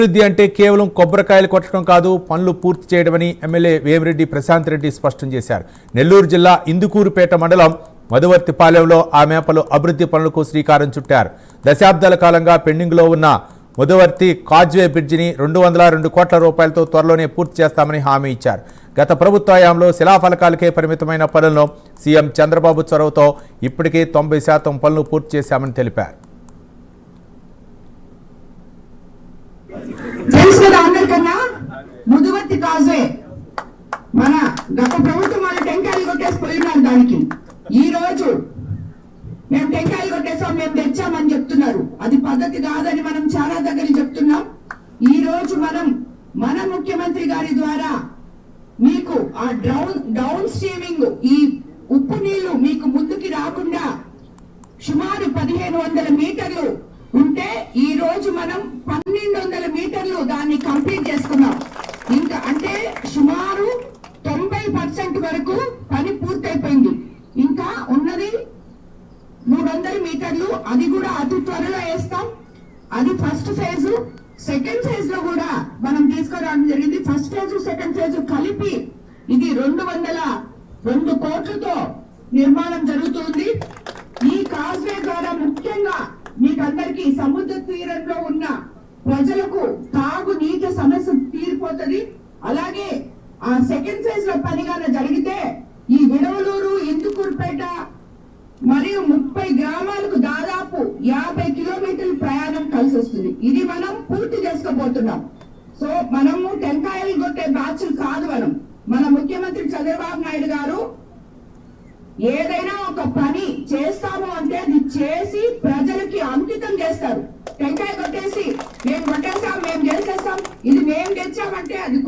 అభివృద్ధి అంటే కేవలం కొబ్బరికాయలు కొట్టడం కాదు, పనులు పూర్తి చేయడమని ఎమ్మెల్యే వేమిరెడ్డి ప్రశాంత్ రెడ్డి స్పష్టం చేశారు. నెల్లూరు జిల్లా ఇందుకూరుపేట మండలం మధువర్తిపాలెంలో ఆమె పలు అభివృద్ధి పనులకు శ్రీకారం చుట్టారు. దశాబ్దాల కాలంగా పెండింగ్లో ఉన్న మధువర్తి కాజ్వే బ్రిడ్జిని 202 కోట్ల రూపాయలతో త్వరలోనే పూర్తి చేస్తామని హామీ ఇచ్చారు. గత ప్రభుత్వ హయాంలో శిలాఫలకాలకే పరిమితమైన పనులను సీఎం చంద్రబాబు చొరవతో ఇప్పటికే 90% పనులు పూర్తి చేశామని తెలిపారు. మధువర్తి కాజ్వే మన గత ప్రభుత్వం వాళ్ళు టెంకాయలు కొట్టేసి పోయినారు. దానికి ఈ రోజు మేము టెంకాయలు కొట్టేసాం, మేము తెచ్చామని చెప్తున్నారు. అది పద్ధతి కాదని మనం చాలా దగ్గర చెప్తున్నాం. ఈ రోజు మన ముఖ్యమంత్రి గారి ద్వారా మీకు ఆ డౌన్ స్ట్రీమింగ్, ఈ ఉప్పు నీళ్లు మీకు ముందుకి రాకుండా సుమారు 1500 మీటర్లు ఉంటే ఈ రోజు మనం 1200 మీటర్లు దాన్ని కంప్లీట్ చేసుకున్నాం. ఇంకా అంటే సుమారు 90% వరకు పని పూర్తయిపోయింది. ఇంకా ఉన్నది 300 మీటర్లు, అది కూడా అతి త్వరలో వేస్తాం. అది ఫస్ట్ ఫేజ్. సెకండ్ ఫేజ్ లో కూడా మనం తీసుకురావడం జరిగింది. ఫస్ట్ ఫేజ్ సెకండ్ ఫేజ్ కలిపి ఇది 202 కోట్లతో నిర్మాణం జరుగుతుంది. ఈ కాజ్వే ద్వారా ముఖ్యంగా మీకందరికీ సముద్ర తీరంలో ఉన్న ప్రజలకు తాగు నీటి సమస్య తీరిపోతుంది. అలాగే ఆ సెకండ్ ఫేజ్ లో పనిగానే జరిగితే ఈ విడవలూరు, ఇందుకూరుపేట మరియు 30 గ్రామాలకు దాదాపు 50 కిలోమీటర్ల ప్రయాణం కలిసి వస్తుంది. ఇది మనం పూర్తి చేసుకోబోతున్నాం. సో మనము టెంకాయలు కొట్టే బ్యాచ్లు కాదు. మన ముఖ్యమంత్రి చంద్రబాబు నాయుడు గారు ఏదైనా ఒక పని చేస్తాము అంటే అది చేసి ప్రజలకి అంకితం చేస్తారు. టెంకాయ కొట్టేసి మేము కొట్టేస్తాం, మేము చేసేస్తాం, ఇది మేము తెచ్చామంటే అది